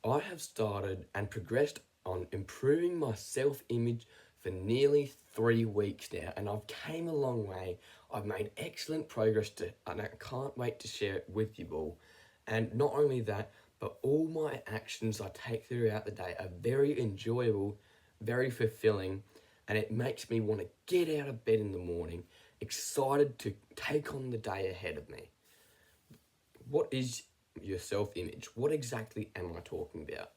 I have started and progressed on improving my self-image for nearly 3 weeks now, and I've came a long way. I've made excellent progress and I can't wait to share it with you all. And not only that, but all my actions I take throughout the day are very enjoyable, very fulfilling, and it makes me want to get out of bed in the morning, excited to take on the day ahead of me. What is your self image? What exactly am I talking about?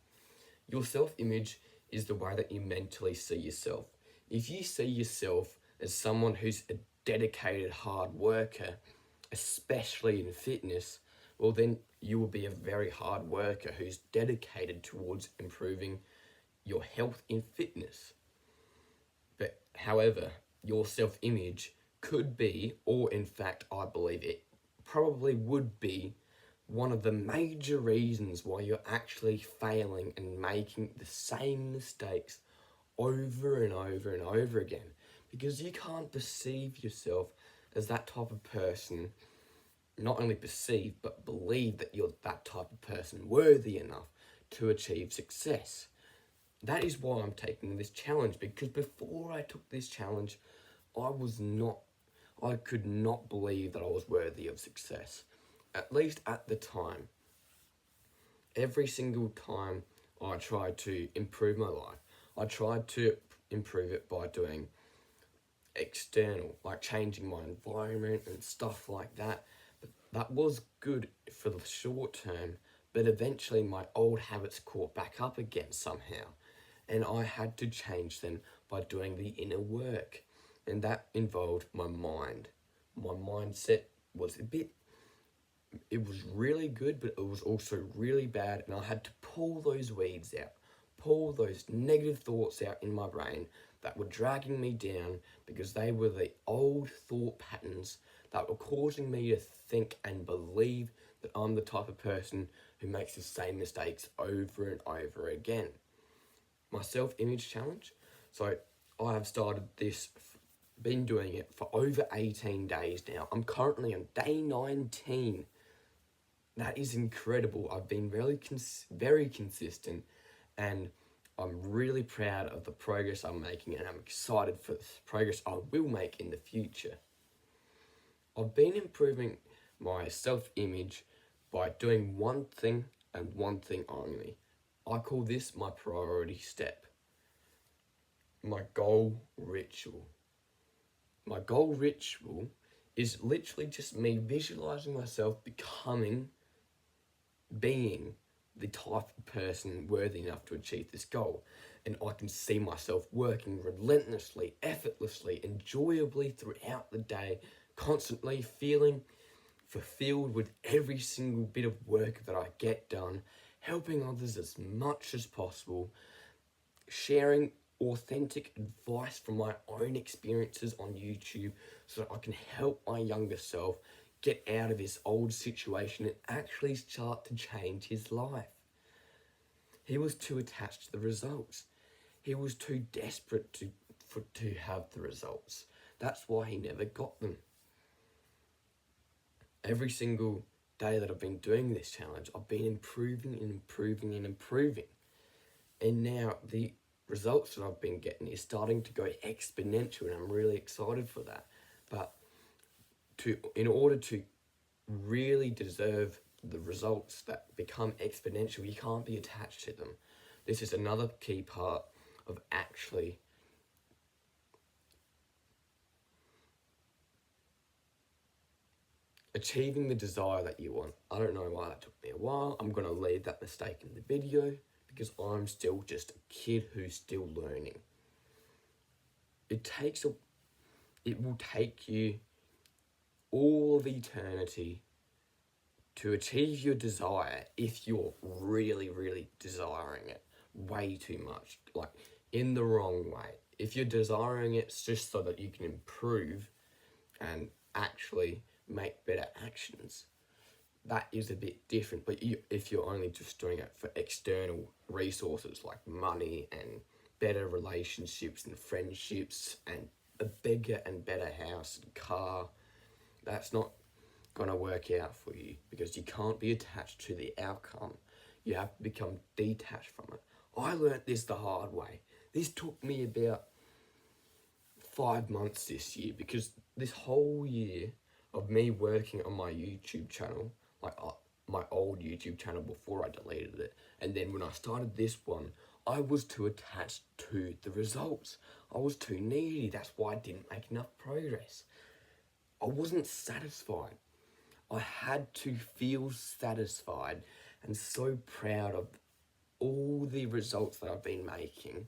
Your self image is the way that you mentally see yourself. If you see yourself as someone who's a dedicated hard worker, especially in fitness, well, then you will be a very hard worker who's dedicated towards improving your health in fitness. But however, your self image could be, or in fact, I believe it probably would be, one of the major reasons why you're actually failing and making the same mistakes over and over and over again. Because you can't perceive yourself as that type of person, not only perceive, but believe that you're that type of person worthy enough to achieve success. That is why I'm taking this challenge, because before I took this challenge, I was not, I could not believe that I was worthy of success, at least at the time. Every single time I tried to improve my life, I tried to improve it by doing external, like changing my environment and stuff like that. But that was good for the short term, but eventually my old habits caught back up again somehow. And I had to change them by doing the inner work. And that involved my mind. My mindset was it was really good, but it was also really bad. And I had to pull those weeds out, pull those negative thoughts out in my brain that were dragging me down because they were the old thought patterns that were causing me to think and believe that I'm the type of person who makes the same mistakes over and over again. My self-image challenge. So I have started this, been doing it for over 18 days now. I'm currently on day 19. That is incredible. I've been very consistent, and I'm really proud of the progress I'm making, and I'm excited for the progress I will make in the future. I've been improving my self-image by doing one thing and one thing only. I call this my priority step. My goal ritual. My goal ritual is literally just me visualizing myself being the type of person worthy enough to achieve this goal. And I can see myself working relentlessly, effortlessly, enjoyably throughout the day, constantly feeling fulfilled with every single bit of work that I get done, helping others as much as possible, sharing authentic advice from my own experiences on YouTube so that I can help my younger self get out of his old situation and actually start to change his life. He was too attached to the results. He was too desperate to have the results. That's why he never got them. Every single day that I've been doing this challenge, I've been improving and improving and improving. And now the results that I've been getting is starting to go exponential, and I'm really excited for that. But in order to really deserve the results that become exponential, you can't be attached to them. This is another key part of actually achieving the desire that you want. I don't know why that took me a while. I'm going to leave that mistake in the video because I'm still just a kid who's still learning. It will take you all of eternity to achieve your desire if you're really, really desiring it way too much, like in the wrong way. If you're desiring it just so that you can improve and actually make better actions, that is a bit different. But if you're only just doing it for external resources like money and better relationships and friendships and a bigger and better house and car, that's not going to work out for you because you can't be attached to the outcome. You have to become detached from it. I learnt this the hard way. This took me about 5 months this year, because this whole year of me working on my YouTube channel, my old YouTube channel before I deleted it, and then when I started this one, I was too attached to the results. I was too needy. That's why I didn't make enough progress. I wasn't satisfied. I had to feel satisfied and so proud of all the results that I've been making,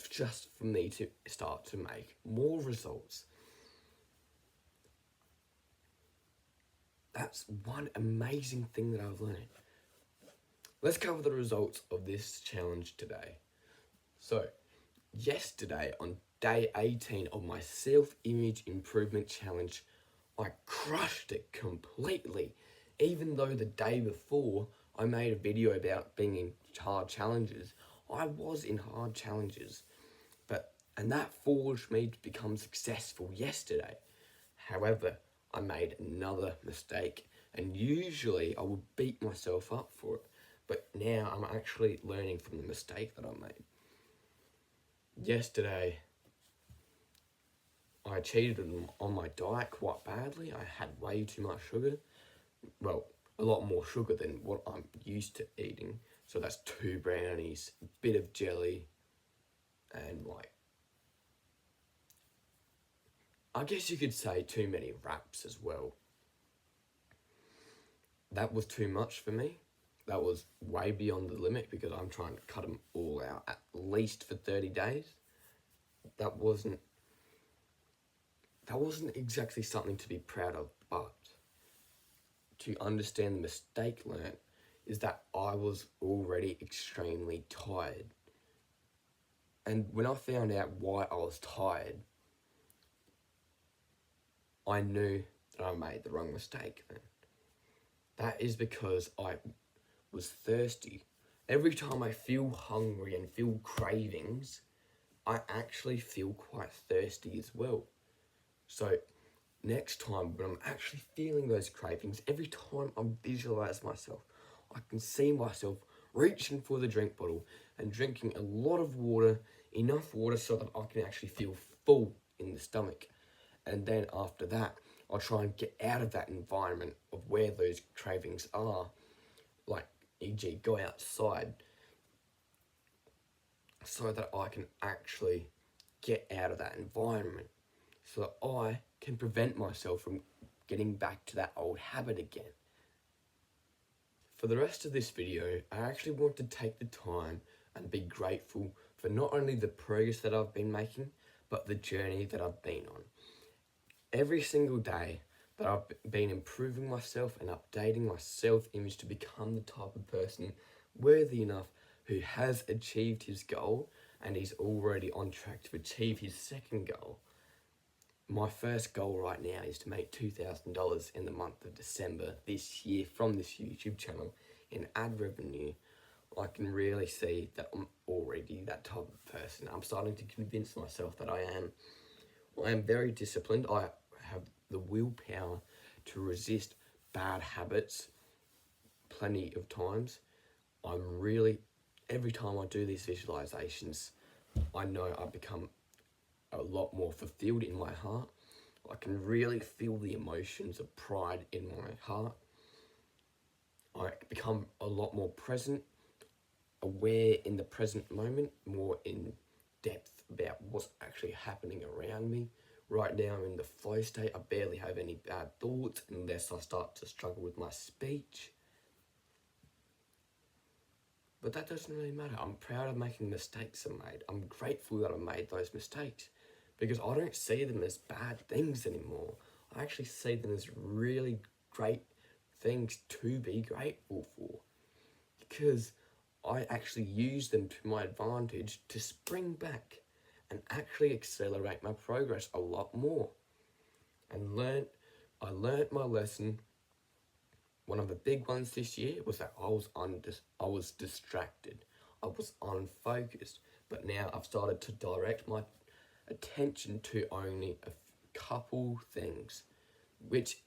just for me to start to make more results. That's one amazing thing that I've learned. Let's cover the results of this challenge today. So, yesterday on day 18 of my self-image improvement challenge, I crushed it completely. Even though the day before I made a video about being in hard challenges, I was in hard challenges. And that forged me to become successful yesterday. However, I made another mistake, and usually I would beat myself up for it. But now I'm actually learning from the mistake that I made. Yesterday, I cheated on my diet quite badly. I had way too much sugar. Well, a lot more sugar than what I'm used to eating. So that's 2 brownies, a bit of jelly, and I guess you could say too many wraps as well. That was too much for me. That was way beyond the limit, because I'm trying to cut them all out at least for 30 days. That wasn't exactly something to be proud of, but to understand the mistake learnt is that I was already extremely tired. And when I found out why I was tired, I knew that I made the wrong mistake then. That is because I was thirsty. Every time I feel hungry and feel cravings, I actually feel quite thirsty as well. So next time when I'm actually feeling those cravings, every time I visualize myself, I can see myself reaching for the drink bottle and drinking a lot of water, enough water so that I can actually feel full in the stomach. And then after that, I'll try and get out of that environment of where those cravings are, like e.g. go outside, so that I can actually get out of that environment, so that I can prevent myself from getting back to that old habit again. For the rest of this video, I actually want to take the time and be grateful for not only the progress that I've been making, but the journey that I've been on. Every single day that I've been improving myself and updating my self-image to become the type of person worthy enough who has achieved his goal and he's already on track to achieve his second goal. My first goal right now is to make $2,000 in the month of December this year from this YouTube channel in ad revenue. I can really see that I'm already that type of person. I'm starting to convince myself that I am. I am very disciplined. I have the willpower to resist bad habits plenty of times. Every time I do these visualizations, I know I become a lot more fulfilled in my heart. I can really feel the emotions of pride in my heart. I become a lot more present, aware in the present moment, more in depth about what's actually happening around me. Right now I'm in the flow state. I barely have any bad thoughts unless I start to struggle with my speech. But that doesn't really matter. I'm proud of making mistakes I made. I'm grateful that I made those mistakes, because I don't see them as bad things anymore. I actually see them as really great things to be grateful for, because I actually use them to my advantage to spring back and actually accelerate my progress a lot more. And I learnt my lesson. One of the big ones this year was that I was distracted. I was unfocused. But now I've started to direct my attention to only a couple things, which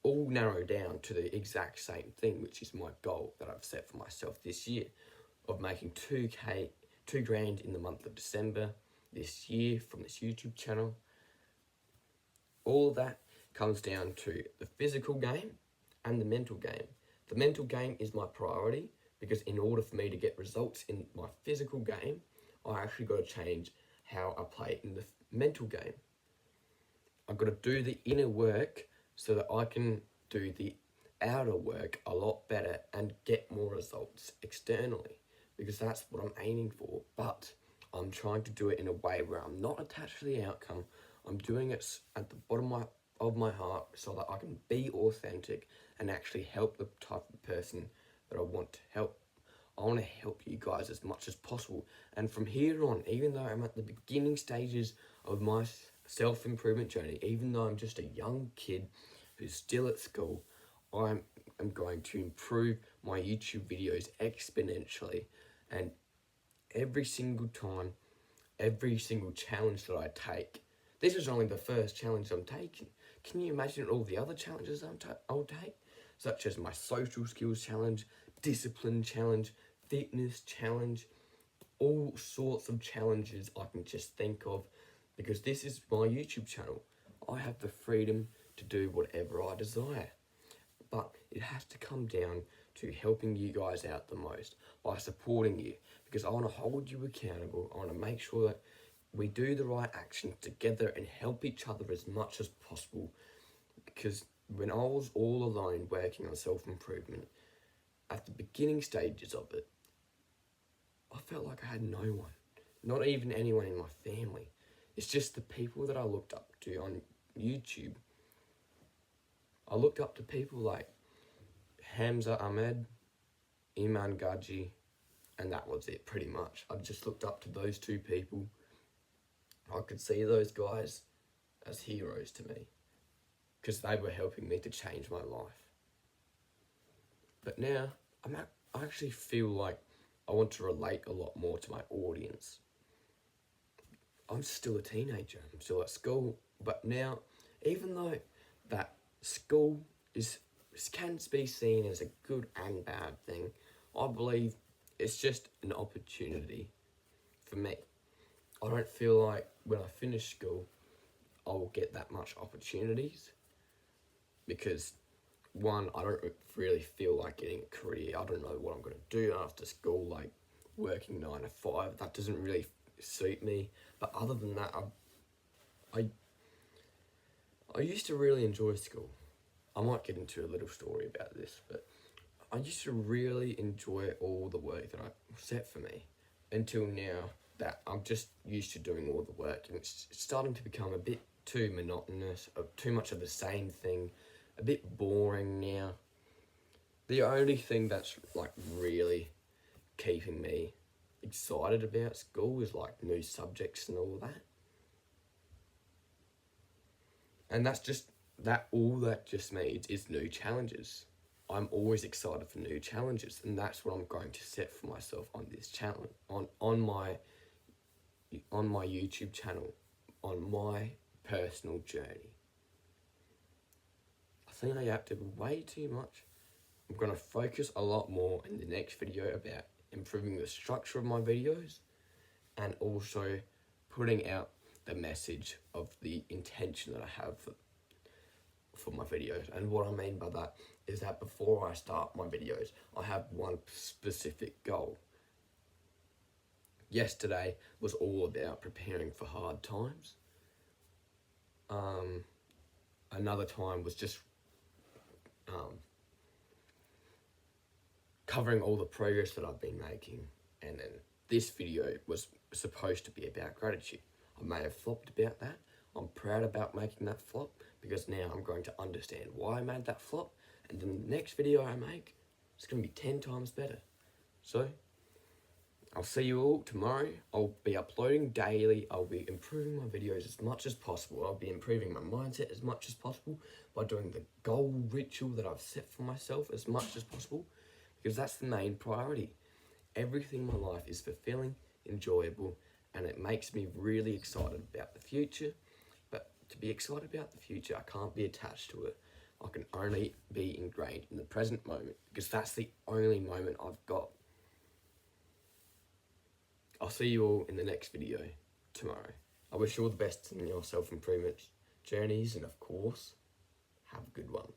all narrow down to the exact same thing, which is my goal that I've set for myself this year of making 2 grand in the month of December this year from this YouTube channel. All of that comes down to the physical game and the mental game. The mental game is my priority because in order for me to get results in my physical game, I actually got to change how I play in the mental game. I've got to do the inner work so that I can do the outer work a lot better and get more results externally, because that's what I'm aiming for. But I'm trying to do it in a way where I'm not attached to the outcome. I'm doing it at the bottom of my heart so that I can be authentic and actually help the type of person that I want to help. I want to help you guys as much as possible. And from here on, even though I'm at the beginning stages of my self-improvement journey, even though I'm just a young kid who's still at school, I'm going to improve my YouTube videos exponentially. And every single time, every single challenge that I take, this is only the first challenge I'm taking. Can you imagine all the other challenges I'll take? Such as my social skills challenge, discipline challenge, fitness challenge, all sorts of challenges I can just think of, because this is my YouTube channel. I have the freedom to do whatever I desire. But it has to come down to helping you guys out the most by supporting you, because I want to hold you accountable. I want to make sure that we do the right actions together and help each other as much as possible. Because when I was all alone working on self-improvement, at the beginning stages of it, I felt like I had no one, not even anyone in my family. It's just the people that I looked up to on YouTube. I looked up to people like Hamza Ahmed, Iman Gaji, and that was it pretty much. I just looked up to those two people. I could see those guys as heroes to me because they were helping me to change my life. But now I actually feel like I want to relate a lot more to my audience. I'm still a teenager, I'm still at school, but now, even though that school can be seen as a good and bad thing, I believe it's just an opportunity for me. I don't feel like when I finish school, I will get that much opportunities because, one, I don't really feel like getting a career. I don't know what I'm going to do after school, like working 9 to 5. That doesn't really suit me. But other than that, I used to really enjoy school. I might get into a little story about this, but I used to really enjoy all the work that I set for me until now that I'm just used to doing all the work, and it's starting to become a bit too monotonous, too much of the same thing, a bit boring now. The only thing that's like really keeping me excited about school is like new subjects and all that. And all that just means is new challenges. I'm always excited for new challenges, and that's what I'm going to set for myself on this channel, on my YouTube channel, on my personal journey. I think I yapped way too much. I'm going to focus a lot more in the next video about improving the structure of my videos and also putting out the message of the intention that I have for my videos. And what I mean by that is that before I start my videos, I have one specific goal. Yesterday was all about preparing for hard times. Another time was just covering all the progress that I've been making. And then this video was supposed to be about gratitude. I may have flopped about that. I'm proud about making that flop because now I'm going to understand why I made that flop, and then the next video I make, it's going to be 10 times better. So, I'll see you all tomorrow. I'll be uploading daily. I'll be improving my videos as much as possible. I'll be improving my mindset as much as possible by doing the goal ritual that I've set for myself as much as possible, because that's the main priority. Everything in my life is fulfilling, enjoyable, and it makes me really excited about the future. But to be excited about the future, I can't be attached to it. I can only be ingrained in the present moment because that's the only moment I've got. I'll see you all in the next video tomorrow. I wish you all the best in your self-improvement journeys, and of course, have a good one.